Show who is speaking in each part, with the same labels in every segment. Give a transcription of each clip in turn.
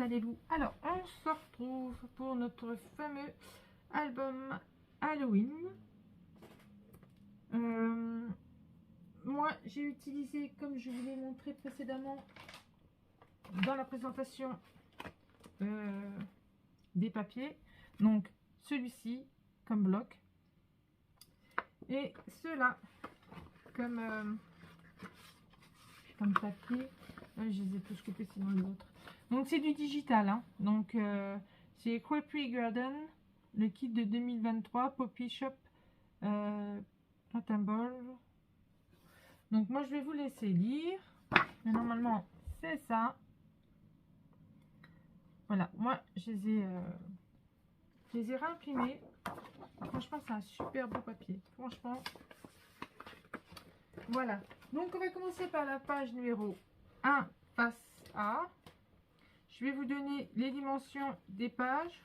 Speaker 1: allez-vous? Alors, on se retrouve pour notre fameux album Halloween. Moi, j'ai utilisé, comme je vous l'ai montré précédemment dans la présentation, des papiers. Donc, celui-ci comme bloc et ceux-là comme papier. Je les ai tous coupés sinon les autres. Donc c'est du digital, hein. Donc c'est Creepy Garden, le kit de 2023, Poppy Shop, Ball. Donc moi je vais vous laisser lire. Mais normalement c'est ça. Voilà, moi je les ai réimprimés. Franchement c'est un super beau papier. Franchement. Voilà. Donc on va commencer par la page numéro 1, face A. Je vais vous donner les dimensions des pages.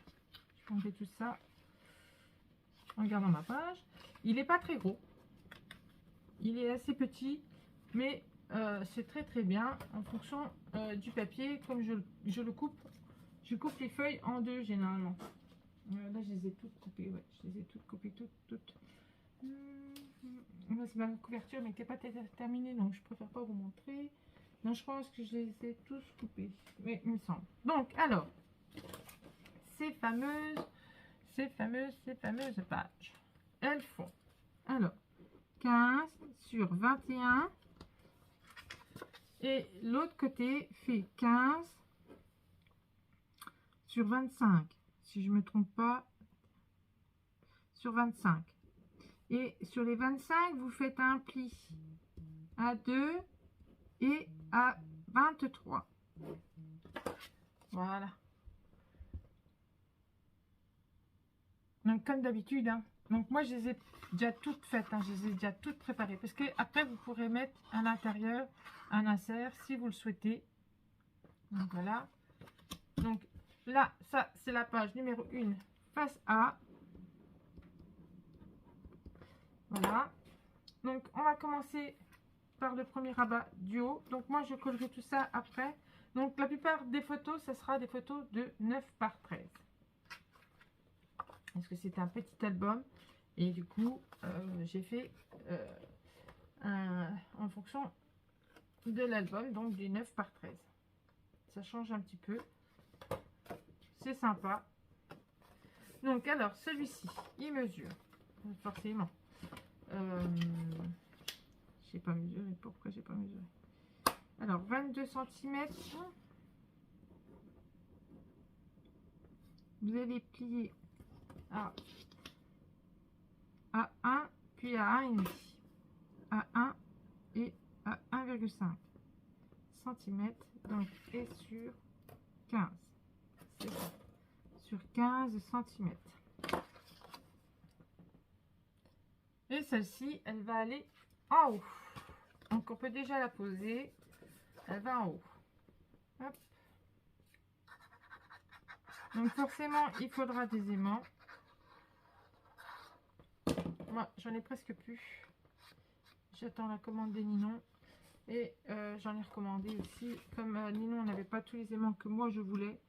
Speaker 1: Je vais enlever tout ça en regardant ma page. Il n'est pas très gros. Il est assez petit, mais c'est très très bien en fonction du papier. Comme je le coupe, je coupe les feuilles en deux généralement. Là, je les ai toutes coupées. Ouais, je les ai toutes coupées, toutes. C'est ma couverture, mais qui n'est pas terminée, donc je préfère pas vous montrer. Non, je pense que je les ai tous coupés. Oui, il me semble. Donc, alors, ces fameuses pages, elles font, alors, 15 sur 21. Et l'autre côté fait 15 sur 25. Si je ne me trompe pas, sur 25. Et sur les 25, vous faites un pli à 2 et à 23. Voilà. Donc comme d'habitude, hein. Donc moi je les ai déjà toutes faites, hein. Je les ai déjà toutes préparées. Parce que après vous pourrez mettre à l'intérieur un insert si vous le souhaitez. Donc voilà. Donc là, ça c'est la page numéro 1, face A. Voilà. Donc on va commencer par le premier rabat du haut. Donc moi je collerai tout ça après. Donc la plupart des photos, ça sera des photos de 9 par 13. Parce que c'est un petit album. Et du coup, j'ai fait en fonction de l'album, donc du 9 par 13. Ça change un petit peu. C'est sympa. Donc alors, celui-ci, il mesure. Forcément. J'ai pas mesuré. Pourquoi j'ai pas mesuré? Alors, 22 cm. Vous allez plier à 1, puis à 1,5. À 1 et à 1,5 cm. Donc, et sur 15. C'est ça. Sur 15 cm. Et celle-ci, elle va aller en haut. Donc, on peut déjà la poser. Elle va en haut. Hop. Donc, forcément, il faudra des aimants. Moi, j'en ai presque plus. J'attends la commande des Ninon. Et j'en ai recommandé aussi. Comme Ninon n'avait pas tous les aimants que moi je voulais.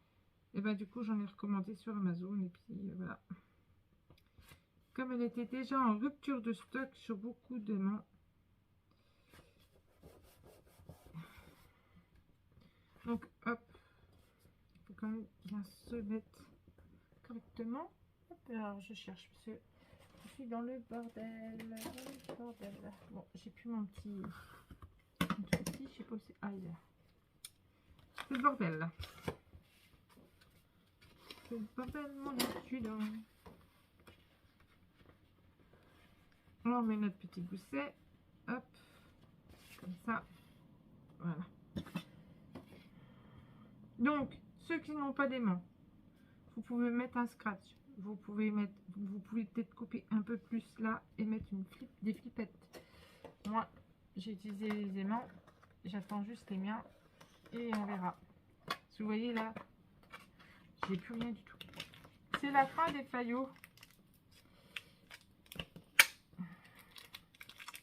Speaker 1: Et ben du coup, j'en ai recommandé sur Amazon. Et puis, voilà. Comme elle était déjà en rupture de stock sur beaucoup d'aimants. Donc, hop. Il faut quand même bien se mettre correctement. Hop, alors, je cherche parce que je suis dans le bordel. Bon, j'ai plus mon petit outil. Je sais pas où c'est. Ah, il est là. C'est le bordel là. C'est le bordel, mon étudiant. On met notre petit gousset. Hop. Comme ça. Voilà. Donc, ceux qui n'ont pas d'aimant, vous pouvez mettre un scratch. Vous pouvez peut-être couper un peu plus là et mettre des flippettes. Moi, j'ai utilisé les aimants. J'attends juste les miens et on verra. Vous voyez là, j'ai plus rien du tout. C'est la fin des faillots.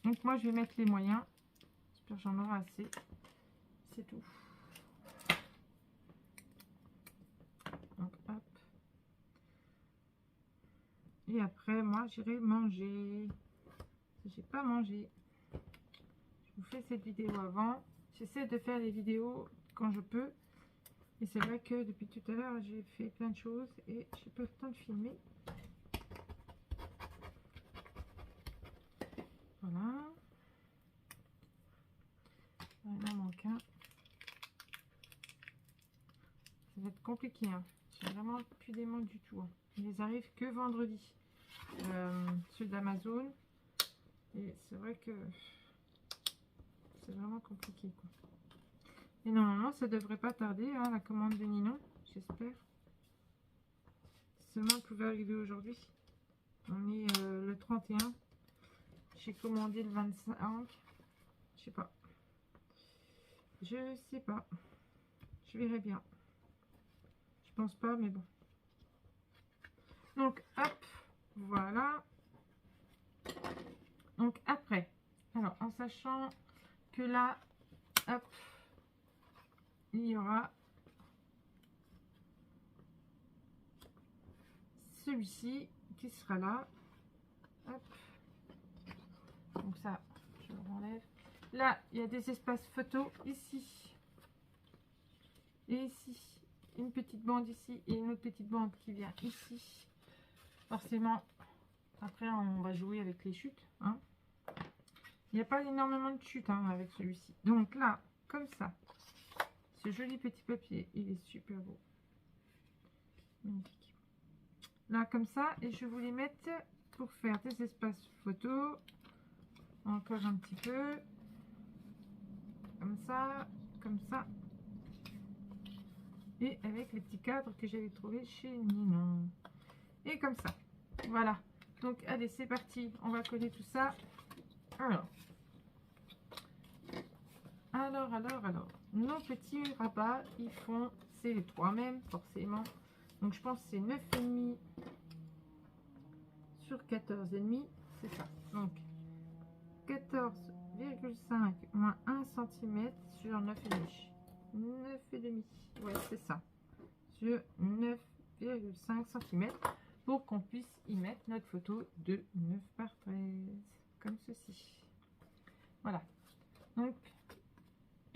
Speaker 1: Donc moi, je vais mettre les moyens. J'espère que j'en aurai assez. C'est tout. Et après, moi, j'irai manger. J'ai pas mangé. Je vous fais cette vidéo avant. J'essaie de faire les vidéos quand je peux. Et c'est vrai que depuis tout à l'heure, j'ai fait plein de choses et j'ai pas le temps de filmer. Voilà. Il en manque un. Ça va être compliqué. Hein. J'ai vraiment plus des montres du tout. Hein. Ils les arrivent que vendredi. Ceux d'Amazon. Et c'est vrai que c'est vraiment compliqué. Quoi. Et normalement, ça devrait pas tarder. Hein, la commande de Ninon. J'espère. Seulement, elle pouvait arriver aujourd'hui. On est le 31. J'ai commandé le 25. Je sais pas. Je sais pas. Je verrai bien. Je pense pas, mais bon. Donc, hop. Voilà. Donc, après. Alors, en sachant que là, hop, il y aura celui-ci qui sera là. Hop. Donc ça, je le renlève. Là, il y a des espaces photos ici. Et ici. Une petite bande ici et une autre petite bande qui vient ici. Forcément, après, on va jouer avec les chutes. Hein. Il n'y a pas énormément de chutes hein, avec celui-ci. Donc là, comme ça, ce joli petit papier, il est super beau. Magnifique. Là, comme ça, et je vais vous les mettre pour faire des espaces photos. Encore un petit peu. Comme ça, comme ça. Et avec les petits cadres que j'avais trouvé chez Ninon. Et comme ça. Voilà. Donc, allez, c'est parti. On va coller tout ça. Alors. Nos petits rabats, ils font, c'est les 3 mêmes, forcément. Donc, je pense que c'est 9,5 sur 14,5. C'est ça. Donc, 14,5 moins 1 cm sur 9,5. 9,5. Ouais, c'est ça. Sur 9,5 cm. Pour qu'on puisse y mettre notre photo de 9 par 13. Comme ceci. Voilà. Donc,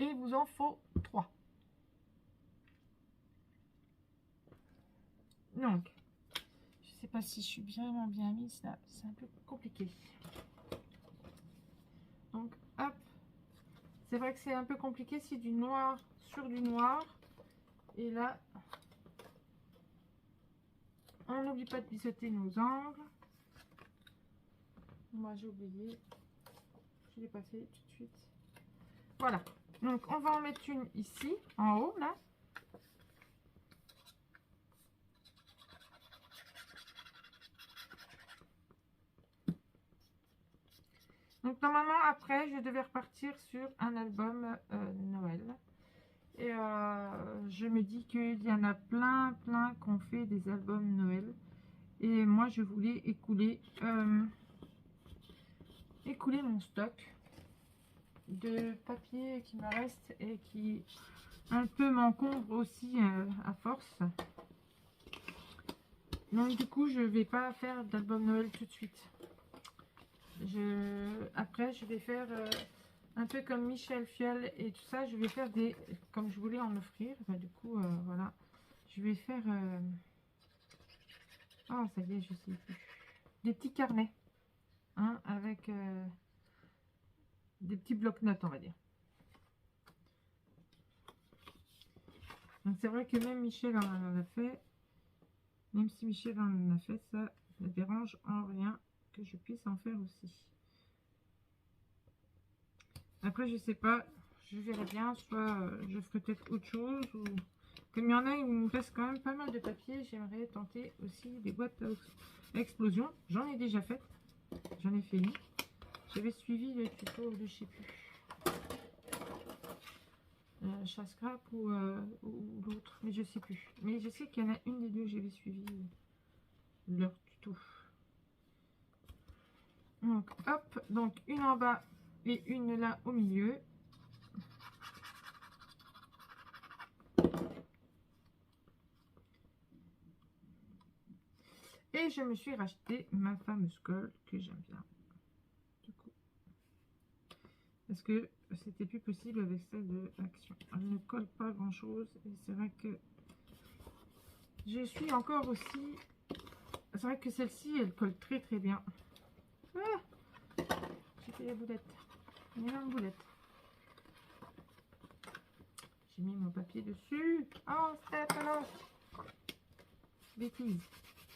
Speaker 1: et vous en faut 3. Donc, je sais pas si je suis vraiment bien mise là. C'est un peu compliqué. Donc, hop. C'est vrai que c'est un peu compliqué. C'est du noir sur du noir. Et là, on n'oublie pas de biseauter nos angles. Moi, j'ai oublié. Je l'ai pas fait tout de suite. Voilà. Donc, on va en mettre une ici, en haut, là. Donc, normalement, après, je devais repartir sur un album Noël. Et je me dis qu'il y en a plein qu'on fait des albums Noël. Et moi, je voulais écouler mon stock de papier qui me reste et qui un peu m'encombre aussi à force. Donc du coup je vais pas faire d'album Noël tout de suite. Après je vais faire un peu comme Michel Fiel et tout ça. Je vais faire des, comme je voulais en offrir, bah, du coup voilà, je vais faire oh ça y est, je sais plus, des petits carnets hein, avec des petits blocs-notes, on va dire. Donc c'est vrai que même Michel en a fait. Même si Michel en a fait, ça ne dérange en rien que je puisse en faire aussi. Après je sais pas, je verrai bien, soit je ferai peut-être autre chose, ou comme il y en a, il me reste quand même pas mal de papier. J'aimerais tenter aussi des boîtes à explosion. J'en ai déjà fait, j'en ai fait une. J'avais suivi le tuto de je sais plus. Scrap ou l'autre, mais je sais plus. Mais je sais qu'il y en a une des deux que j'avais suivi leur tuto. Donc hop, donc une en bas et une là au milieu. Et Et je me suis racheté ma fameuse colle que j'aime bien. Du coup, parce que c'était plus possible avec celle de Action. Elle ne colle pas grand chose. Et c'est vrai que je suis encore aussi... C'est vrai que celle-ci, elle colle très très bien. Ah, j'ai fait la boulette. Une énorme boulette. J'ai mis mon papier dessus. Oh, c'est alors. Bêtise.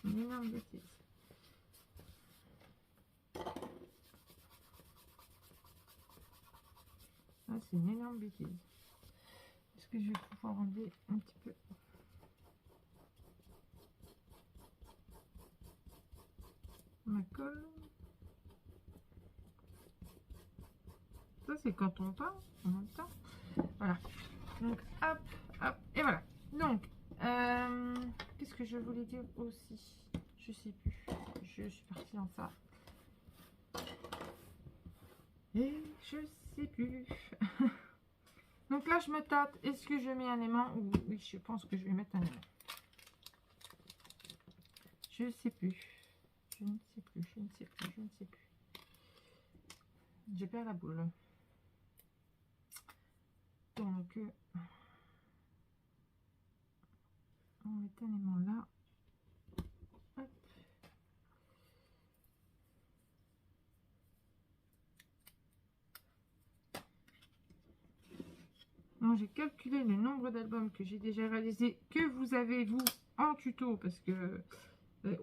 Speaker 1: Une énorme bêtise. Ah, c'est une énorme bêtise. Est-ce que je vais pouvoir enlever un petit peu ma colle? Ça, c'est quand on peint en même temps. Voilà. Donc, hop, hop, et voilà. Donc, qu'est-ce que je voulais dire aussi? Je sais plus. Je suis partie dans ça. Et je sais plus. Donc là, je me tâte. Est-ce que je mets un aimant? Oui, je pense que je vais mettre un aimant. Je sais plus. Je ne sais plus. Je ne sais plus. Je ne sais plus. J'ai perdu la boule. Donc, on met un aimant là. Hop. J'ai calculé le nombre d'albums que j'ai déjà réalisé, que vous avez vous en tuto, parce que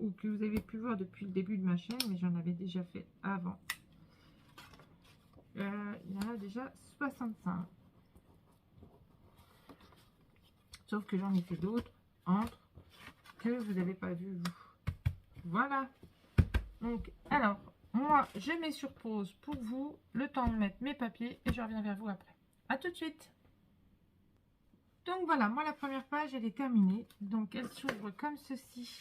Speaker 1: ou que vous avez pu voir depuis le début de ma chaîne, mais j'en avais déjà fait avant. Il y en a déjà 65. Sauf que j'en ai fait d'autres entre que vous n'avez pas vu vous. Voilà. Donc, alors, moi, je mets sur pause pour vous le temps de mettre mes papiers et je reviens vers vous après. À tout de suite. Donc voilà, moi la première page elle est terminée. Donc elle s'ouvre comme ceci,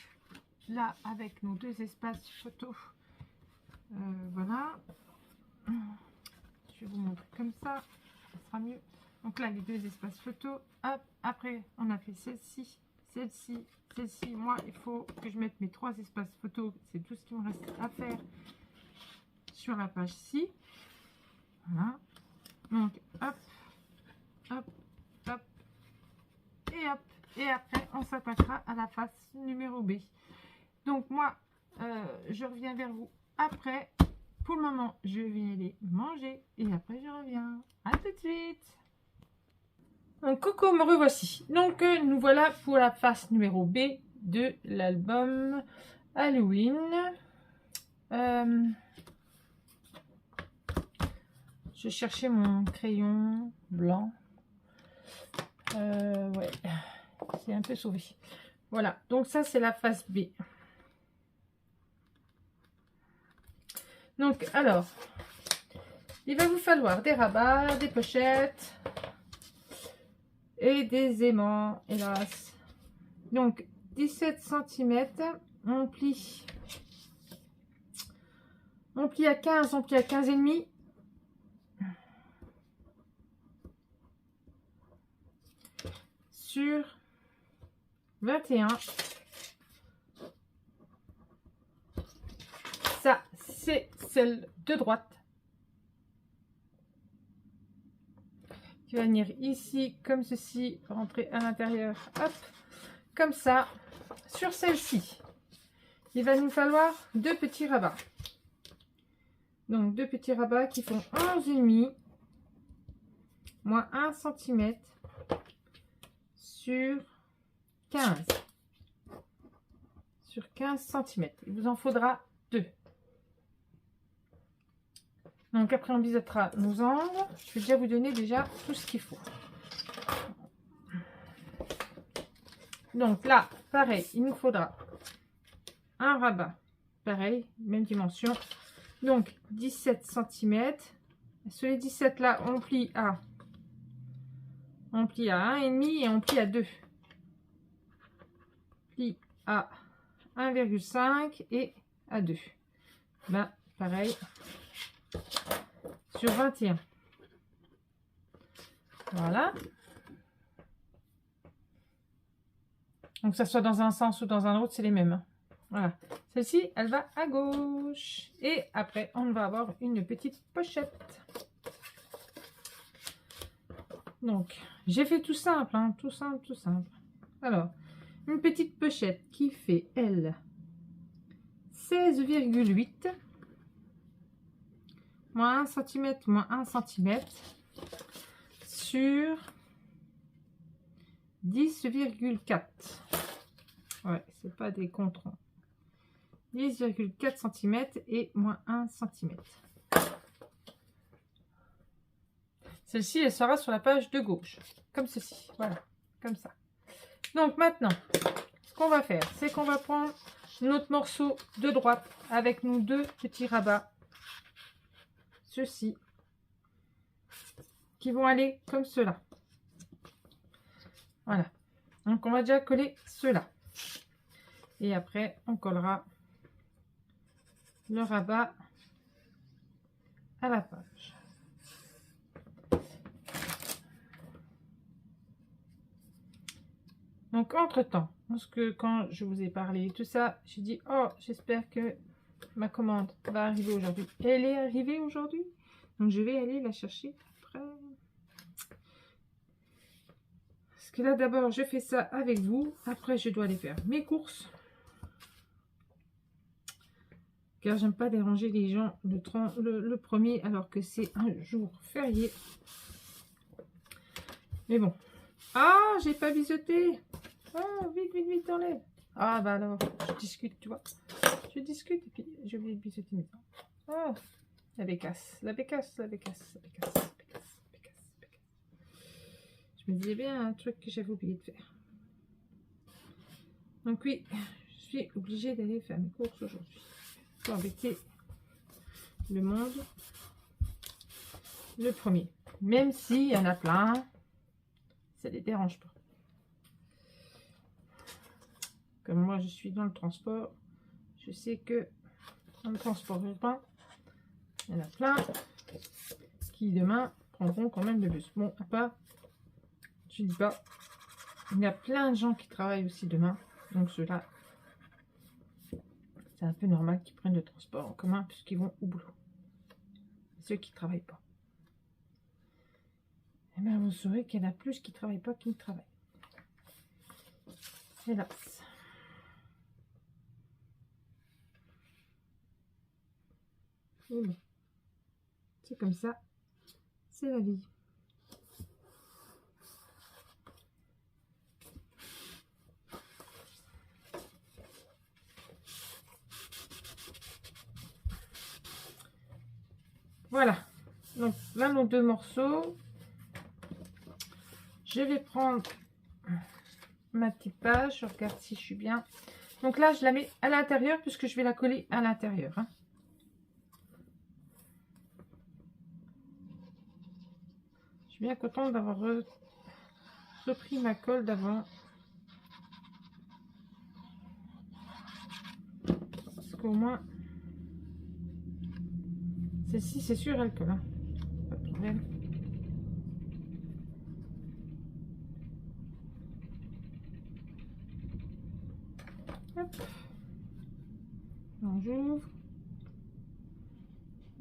Speaker 1: là avec nos deux espaces photos. Voilà. Je vais vous montrer comme ça sera mieux. Donc là les deux espaces photos. Hop, après on a fait celle-ci, celle-ci, celle-ci. Moi il faut que je mette mes trois espaces photos. C'est tout ce qui me reste à faire sur la page-ci. Voilà. Donc hop, hop, hop. Et hop, et après on s'attaquera à la face numéro B. Donc moi je reviens vers vous après. Pour le moment je vais aller manger et après je reviens. À tout de suite. Donc coucou, me revoici. Donc nous voilà pour la face numéro B de l'album Halloween. Je cherchais mon crayon blanc. Ouais, c'est un peu sauvé. Voilà, donc ça c'est la face B. Donc alors, il va vous falloir des rabats, des pochettes et des aimants, hélas. Donc 17 cm, on plie à 15, on plie à 15 et demi. Sur 21. Ça, c'est celle de droite. Qui va venir ici, comme ceci, rentrer à l'intérieur. Hop, comme ça. Sur celle-ci, il va nous falloir deux petits rabats. Donc, deux petits rabats qui font 11,5 moins 1 cm sur 15. Sur 15 cm. Il vous en faudra deux. Donc après on biseautera nos angles. Je vais déjà vous donner tout ce qu'il faut. Donc là, pareil, il nous faudra un rabat. Pareil, même dimension. Donc 17 cm. Sur les 17 là, on plie à 1,5 et on plie à 2. Plie à 1,5 et à 2. Ben, pareil. Sur 21. Voilà. Donc, que ça soit dans un sens ou dans un autre, c'est les mêmes. Voilà. Celle-ci, elle va à gauche. Et après, on va avoir une petite pochette. Donc, j'ai fait tout simple, hein, tout simple, tout simple. Alors, une petite pochette qui fait, elle, 16,8, moins 1 cm, moins 1 cm, sur 10,4. Ouais, c'est pas des comptes ronds. 10,4 cm et moins 1 cm. Celle-ci, elle sera sur la page de gauche, comme ceci, voilà, comme ça. Donc maintenant, ce qu'on va faire, c'est qu'on va prendre notre morceau de droite avec nos deux petits rabats, ceux-ci, qui vont aller comme cela. Voilà, donc on va déjà coller cela. Et après, on collera le rabat à la page. Donc, entre-temps, parce que quand je vous ai parlé tout ça, j'ai dit, oh, j'espère que ma commande va arriver aujourd'hui. Elle est arrivée aujourd'hui, donc je vais aller la chercher après. Parce que là, d'abord, je fais ça avec vous. Après, je dois aller faire mes courses. Car j'aime pas déranger les gens le premier, alors que c'est un jour férié. Mais bon. Ah, j'ai pas biseauté. Oh, vite, vite, vite, enlève. Ah, bah alors, je discute, tu vois. Je discute et puis j'ai oublié de biseauter mes dents. Oh, la bécasse, la bécasse, la bécasse, la bécasse, la bécasse, la bécasse, la bécasse. Je me disais bien un truc que j'avais oublié de faire. Donc oui, je suis obligée d'aller faire mes courses aujourd'hui. Pour embêter le monde. Le premier. Même s'il y en a plein, ça ne les dérange pas. Comme moi, je suis dans le transport, je sais que dans le transport urbain, il y en a plein qui demain prendront quand même le bus. Bon, à part, je dis pas, il y a plein de gens qui travaillent aussi demain, donc ceux-là, c'est un peu normal qu'ils prennent le transport en commun puisqu'ils vont au boulot. Et ceux qui ne travaillent pas. Et bien, vous saurez qu'il y en a plus qui ne travaillent pas qui ne travaillent. Hélas. Mais bon, c'est comme ça, c'est la vie. Voilà, donc là nos deux morceaux. Je vais prendre ma petite page, je regarde si je suis bien. Donc là je la mets à l'intérieur puisque je vais la coller à l'intérieur. Hein. Je suis bien contente d'avoir repris ma colle d'avant. Parce qu'au moins, celle-ci c'est sûr elle colle. Hein. Pas de problème. Hop. J'ouvre.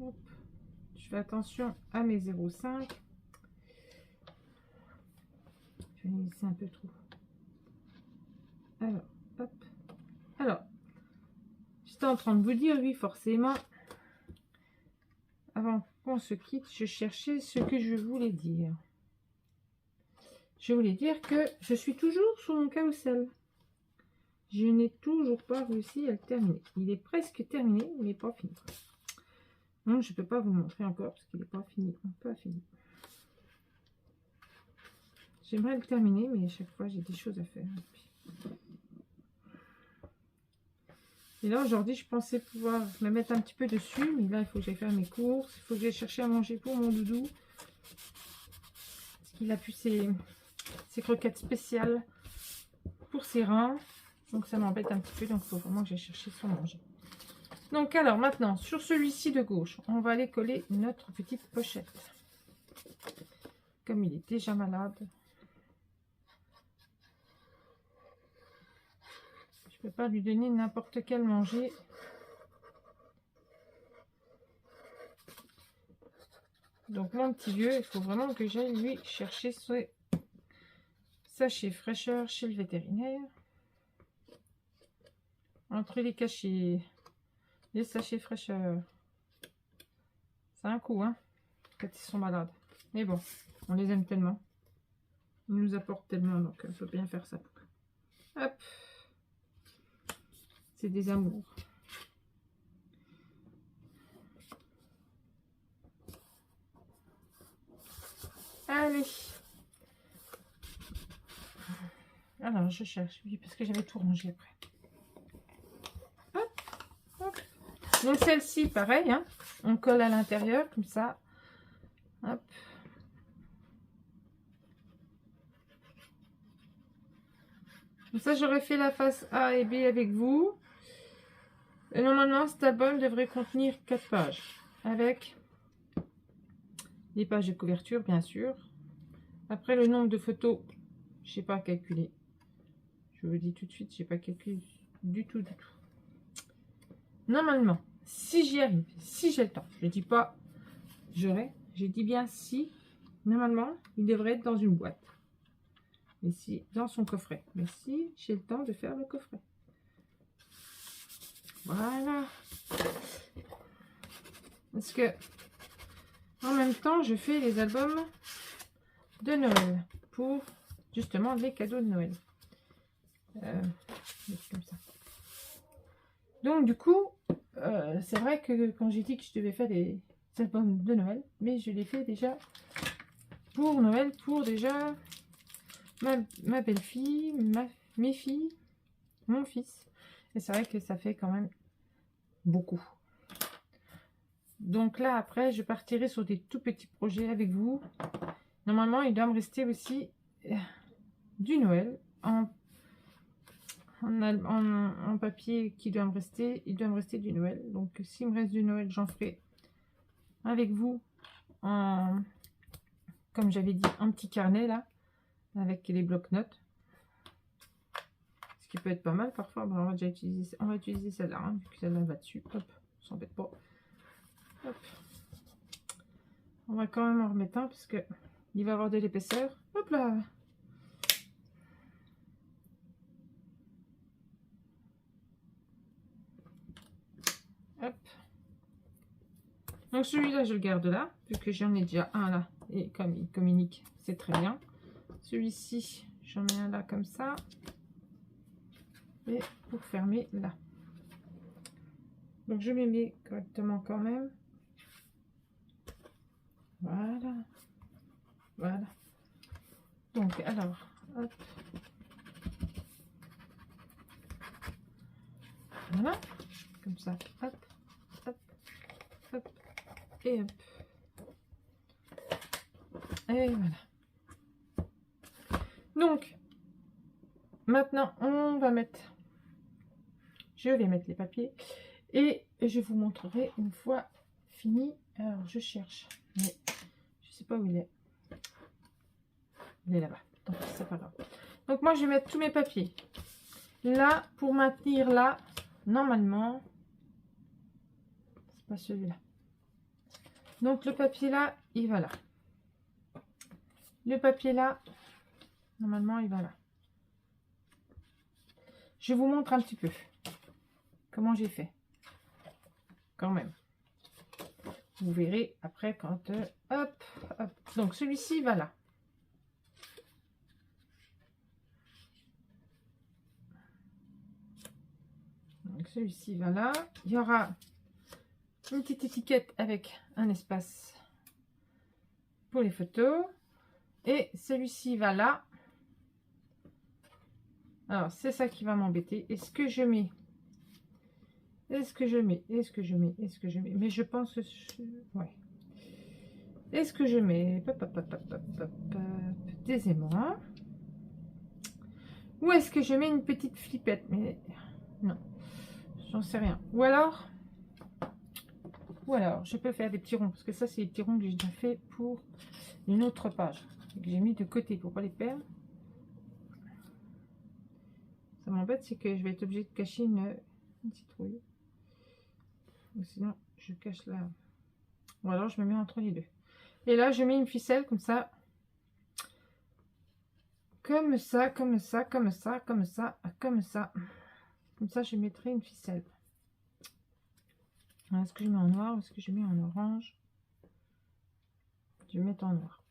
Speaker 1: Hop. Je fais attention à mes 0,5. Je vais laisser un peu trop. Alors, hop. Alors, j'étais en train de vous dire, oui, forcément, avant qu'on se quitte, je cherchais ce que je voulais dire. Je voulais dire que je suis toujours sur mon carrousel. Je n'ai toujours pas réussi à le terminer. Il est presque terminé, mais pas fini. Donc, je ne peux pas vous montrer encore parce qu'il n'est pas fini. Pas fini. J'aimerais le terminer, mais à chaque fois, j'ai des choses à faire. Et là, aujourd'hui, je pensais pouvoir me mettre un petit peu dessus. Mais là, il faut que j'aille faire mes courses. Il faut que j'aille chercher à manger pour mon doudou. Parce qu'il a pu ses croquettes spéciales pour ses reins. Donc, ça m'embête un petit peu. Donc, il faut vraiment que j'aille chercher son manger. Donc, alors, maintenant, sur celui-ci de gauche, on va aller coller notre petite pochette. Comme il est déjà malade. Je peux pas lui donner n'importe quel manger. Donc mon petit vieux, il faut vraiment que j'aille lui chercher ses sachets fraîcheur chez le vétérinaire. Entre les cachets, les sachets fraîcheur, c'est un coup, hein, quand ils sont malades. Mais bon, on les aime tellement. Ils nous apportent tellement, donc il faut bien faire ça. Hop. C'est des amours. Allez. Alors, je cherche. Oui, parce que j'avais tout rangé après. Hop, hop. Donc, celle-ci, pareil. Hein, on colle à l'intérieur, comme ça. Hop. Comme ça, j'aurais fait la face A et B avec vous. Et normalement, cet album devrait contenir 4 pages. Avec les pages de couverture, bien sûr. Après, le nombre de photos, je sais pas calculer. Je vous le dis tout de suite, je n'ai pas calculé du tout, du tout. Normalement, si j'y arrive, si j'ai le temps, je ne dis pas j'aurai, j'ai dit bien si, normalement, il devrait être dans une boîte. Mais si, dans son coffret. Mais si j'ai le temps de faire le coffret. Voilà. Parce que, en même temps, je fais les albums de Noël pour justement les cadeaux de Noël. Comme ça. Donc du coup, c'est vrai que quand j'ai dit que je devais faire des albums de Noël, mais je l'ai fait déjà pour Noël, pour déjà ma belle-fille, mes filles, mon fils. Et c'est vrai que ça fait quand même beaucoup. Donc là, après, je partirai sur des tout petits projets avec vous. Normalement, il doit me rester aussi du Noël en papier qui doit me rester. Il doit me rester du Noël. Donc, s'il me reste du Noël, j'en ferai avec vous en, comme j'avais dit, un petit carnet là, avec les blocs-notes. Ce qui peut être pas mal parfois. Bon, on va utiliser celle-là, hein, vu que celle-là va dessus. Hop, on s'embête pas. Hop. On va quand même en remettre un parce que il va avoir de l'épaisseur. Hop là. Hop. Donc celui-là, je le garde là, vu que j'en ai déjà un là. Et comme il communique, c'est très bien. Celui-ci, j'en mets un là comme ça. Et pour fermer là. Donc je me mets correctement quand même. Voilà. Voilà. Donc alors, hop. Voilà. Comme ça. Hop. Hop. Hop. Et hop. Et voilà. Donc, maintenant, on va mettre... Je vais mettre les papiers. Et je vous montrerai une fois fini. Alors, je cherche. Mais je sais pas où il est. Il est là-bas. Donc, c'est pas grave. Donc, moi, je vais mettre tous mes papiers. Là, pour maintenir là, normalement... C'est pas celui-là. Donc, le papier là, il va là. Le papier là, normalement, il va là. Je vous montre un petit peu comment j'ai fait. Quand même. Vous verrez après quand... hop, hop. Donc, celui-ci va là. Donc, celui-ci va là. Il y aura une petite étiquette avec un espace pour les photos. Et celui-ci va là. Alors, c'est ça qui va m'embêter. Est-ce que je mets... Est-ce que je mets... Est-ce que je mets... Est-ce que je mets... Mais je pense que... Ouais. Est-ce que je mets... Des aimants. Ou est-ce que je mets une petite flippette? Mais non. J'en sais rien. Ou alors... je peux faire des petits ronds. Parce que ça, c'est les petits ronds que j'ai déjà fait pour une autre page. Que j'ai mis de côté pour pas les perdre. Ça m'embête, c'est que je vais être obligée de cacher une citrouille. Ou sinon, je cache là. Ou alors, je me mets entre les deux. Et là, je mets une ficelle comme ça. Comme ça, comme ça, comme ça, comme ça, comme ça. Comme ça, je mettrai une ficelle. Est-ce que je mets en noir ou est-ce que je mets en orange? Je vais mettre en noir.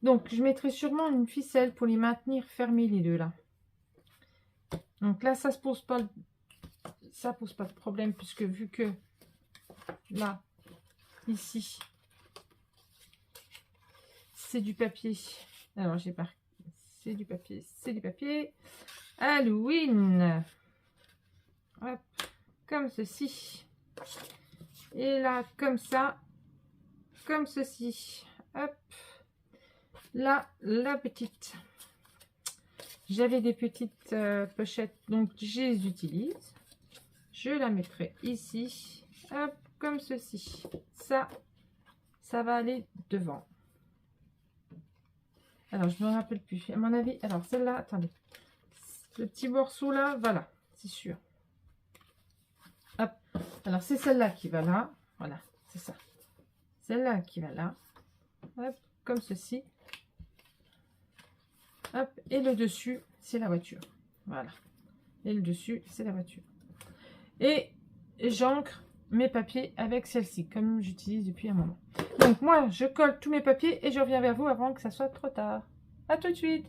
Speaker 1: Donc, je mettrai sûrement une ficelle pour les maintenir fermés les deux là. Donc là, ça pose pas de problème puisque vu que là, ici, c'est du papier. Alors, j'ai pas. C'est du papier, c'est du papier. Halloween. Hop, comme ceci. Et là, comme ça. Comme ceci. Hop. Là, la petite. J'avais des petites pochettes, donc je les utilise. Je la mettrai ici. Hop, comme ceci. Ça va aller devant. Alors, je ne me rappelle plus. À mon avis, alors celle-là, attendez. Le petit morceau là, voilà, c'est sûr. Hop. Alors, c'est celle-là qui va là. Voilà, c'est ça. Celle-là qui va là. Hop, comme ceci. Hop, et le dessus, c'est la voiture. Voilà. Et le dessus, c'est la voiture. Et j'ancre mes papiers avec celle-ci, comme j'utilise depuis un moment. Donc, moi, je colle tous mes papiers et je reviens vers vous avant que ça soit trop tard. À tout de suite.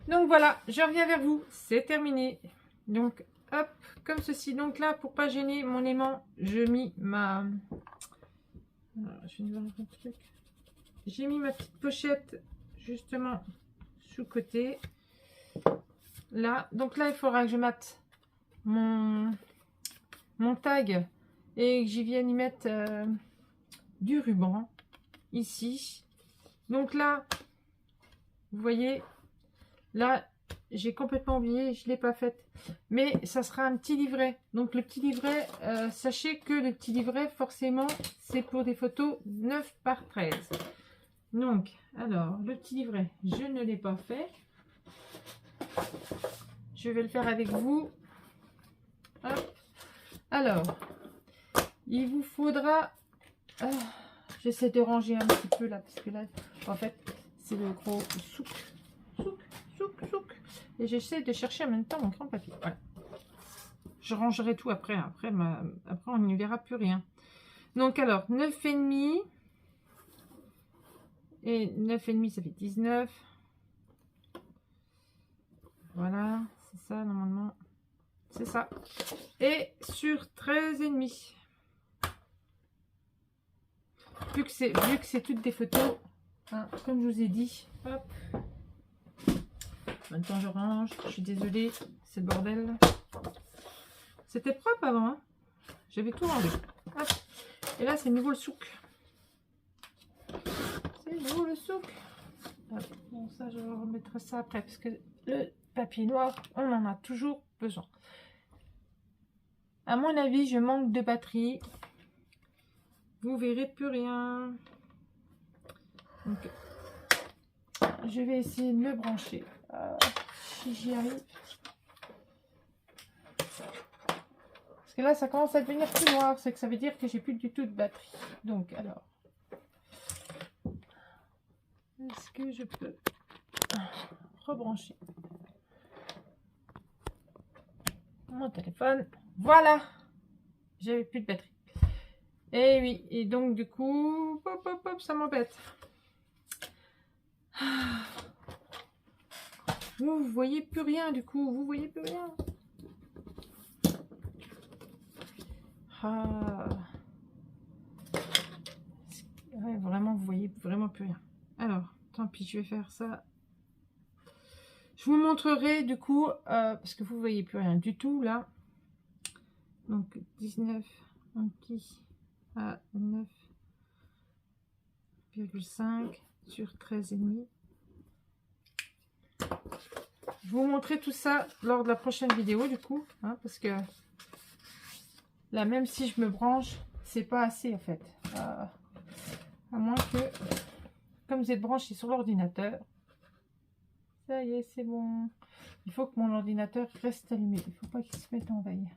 Speaker 1: Donc, voilà, je reviens vers vous. C'est terminé. Donc, hop, comme ceci. Donc là, pour pas gêner mon aimant, je mis ma... Alors, je vais voir un truc. J'ai mis ma petite pochette, justement, sous côté. Là, donc là, il faudra que je mette mon tag et que j'y vienne y mettre du ruban ici. Donc là, vous voyez, là, j'ai complètement oublié, je ne l'ai pas faite. Mais ça sera un petit livret. Donc le petit livret, sachez que le petit livret, forcément, c'est pour des photos 9 par 13. Donc, alors, le petit livret, je ne l'ai pas fait. Je vais le faire avec vous. Hop. Alors, il vous faudra... j'essaie de ranger un petit peu là, parce que là, en fait, c'est le gros souk. Souk. Et j'essaie de chercher en même temps mon grand papier. Voilà. Je rangerai tout après. Après, on n'y verra plus rien. Donc, alors, 9,5. Et 9,5, ça fait 19. Voilà, c'est ça, normalement. C'est ça. Et sur 13,5. Vu que c'est toutes des photos, hein, comme je vous ai dit. Hop. En même temps, je range. Je suis désolée, c'est le bordel. C'était propre avant. Hein. J'avais tout rangé. Hop. Et là, c'est nouveau le souk. C'est nouveau le souk. Hop. Bon, ça, je remettrai ça après. Parce que le papier noir, on en a toujours besoin. À mon avis, je manque de batterie. Vous verrez plus rien. Donc, je vais essayer de me brancher. Si j'y arrive. Parce que là, ça commence à devenir plus noir. C'est que ça veut dire que j'ai plus du tout de batterie. Donc, alors. Est-ce que je peux rebrancher mon téléphone? Voilà. J'avais plus de batterie. Et oui. Et donc, du coup, hop, ça m'embête. Vous voyez plus rien, du coup. Vous voyez plus rien. Ouais, vraiment, vous voyez vraiment plus rien. Alors, tant pis, je vais faire ça. Je vous montrerai du coup, parce que vous voyez plus rien du tout là. Donc 19 qui à 9,5 sur 13,5. Je vous montrerai tout ça lors de la prochaine vidéo du coup, hein, parce que là même si je me branche, c'est pas assez en fait. À moins que, comme vous êtes branché sur l'ordinateur, Ça y est, c'est bon. Il faut que mon ordinateur reste allumé. Il ne faut pas qu'il se mette en veille.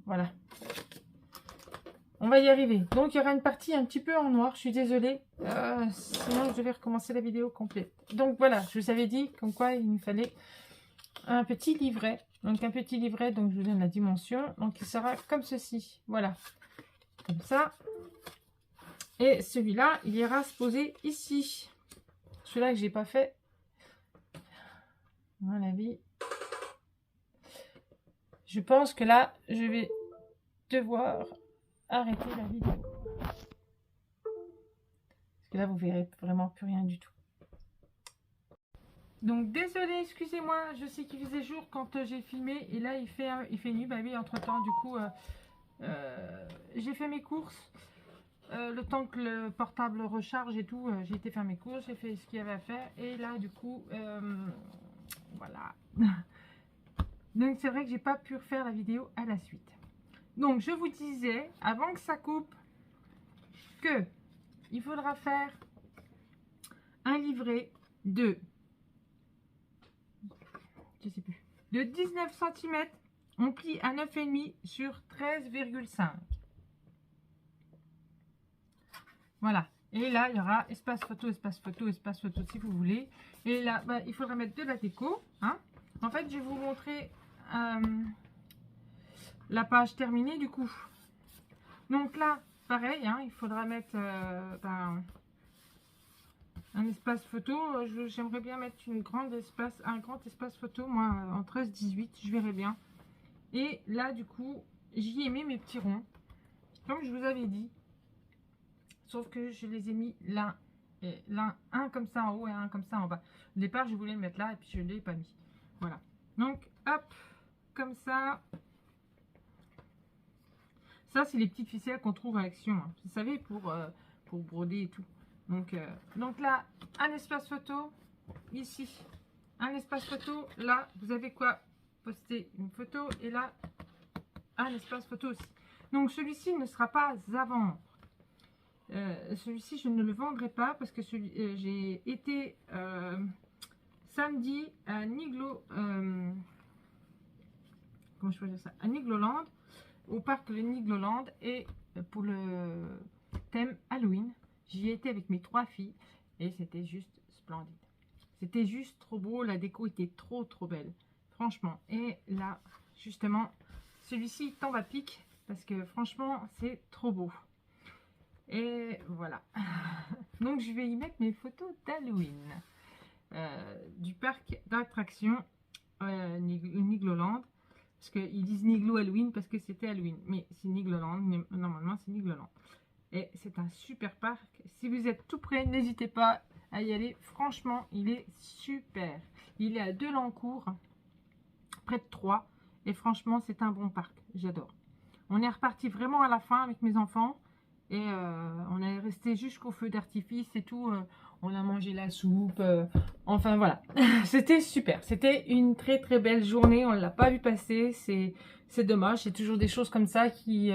Speaker 1: Voilà. On va y arriver. Donc, il y aura une partie un petit peu en noir. Je suis désolée. Sinon, je vais recommencer la vidéo complète. Donc, voilà. Je vous avais dit comme quoi il nous fallait un petit livret. Donc, un petit livret. Donc, je vous donne la dimension. Donc, il sera comme ceci. Voilà. Comme ça. Et celui-là, il ira se poser ici. Celui-là que j'ai pas fait. À mon avis. Je pense que là, je vais devoir arrêter la vidéo. Parce que là, vous verrez vraiment plus rien du tout. Donc, désolé, excusez-moi. Je sais qu'il faisait jour quand j'ai filmé. Et là, il fait nuit. Bah oui, entre-temps, du coup, j'ai fait mes courses. Le temps que le portable recharge et tout, j'ai été faire mes courses, j'ai fait ce qu'il y avait à faire. Et là, du coup, voilà. Donc, c'est vrai que j'ai pas pu refaire la vidéo à la suite. Donc, je vous disais, avant que ça coupe, que il faudra faire un livret de, je sais plus, de 19 cm. On plie à 9,5 sur 13,5. Voilà. Et là, il y aura espace photo, espace photo, espace photo si vous voulez. Et là, bah, il faudra mettre de la déco. Hein. En fait, je vais vous montrer la page terminée du coup. Donc là, pareil, hein, il faudra mettre un espace photo. J'aimerais bien mettre un grand espace photo, moi, en 13-18, je verrai bien. Et là, du coup, j'y ai mis mes petits ronds, comme je vous avais dit. Sauf que je les ai mis un comme ça en haut et un comme ça en bas. Au départ, je voulais le mettre là et puis je ne l'ai pas mis. Voilà. Donc, hop, comme ça. Ça, c'est les petites ficelles qu'on trouve à Action. Hein. Vous savez, pour broder et tout. Donc là, un espace photo ici. Un espace photo. Là, vous avez quoi? Poster une photo. Et là, un espace photo aussi. Donc, celui-ci ne sera pas à vendre. Celui-ci, je ne le vendrai pas parce que j'ai été samedi à Niglo. Comment je peux dire ça? À Nigloland, au parc de Nigloland, et pour le thème Halloween, j'y étais avec mes 3 filles et c'était juste splendide. C'était juste trop beau, la déco était trop belle, franchement. Et là, justement, celui-ci tombe à pic parce que franchement, c'est trop beau. Et voilà. Donc, je vais y mettre mes photos d'Halloween. Du parc d'attractions Nigloland. Parce qu'ils disent Niglo Halloween parce que c'était Halloween. Mais c'est Nigloland. Normalement, c'est Nigloland. Et c'est un super parc. Si vous êtes tout près, n'hésitez pas à y aller. Franchement, il est super. Il est à Delancourt, près de Troyes. Et franchement, c'est un bon parc. J'adore. On est reparti vraiment à la fin avec mes enfants. Et on est resté jusqu'au feu d'artifice et tout. On a mangé la soupe. Enfin voilà. C'était super. C'était une très belle journée. On ne l'a pas vu passer. C'est dommage. C'est toujours des choses comme ça qui...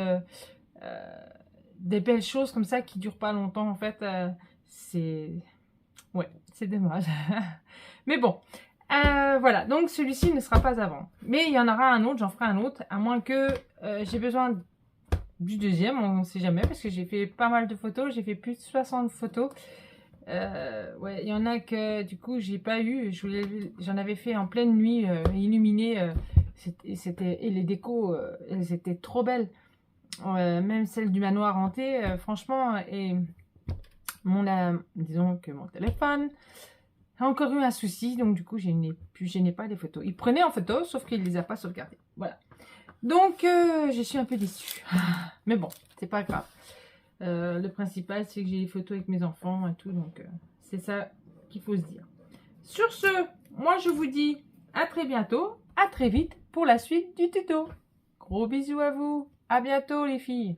Speaker 1: des belles choses comme ça qui ne durent pas longtemps. En fait, ouais, c'est dommage. Mais bon. Voilà. Donc celui-ci ne sera pas à vendre. Mais il y en aura un autre. J'en ferai un autre. À moins que j'ai besoin du deuxième, on ne sait jamais, parce que j'ai fait pas mal de photos, j'ai fait plus de 60 photos. Ouais, il y en a que du coup j'ai pas eu, j'en avais fait en pleine nuit, illuminé, et les décos, elles étaient trop belles, même celle du manoir hanté, franchement. Et disons que mon téléphone a encore eu un souci, donc du coup je n'ai pas les photos. Il prenait en photo, sauf qu'il les a pas sauvegardées. Voilà. Donc, je suis un peu déçue. Mais bon, c'est pas grave. Le principal, c'est que j'ai les photos avec mes enfants et tout. Donc, c'est ça qu'il faut se dire. Sur ce, moi, je vous dis à très bientôt. À très vite pour la suite du tuto. Gros bisous à vous. À bientôt, les filles.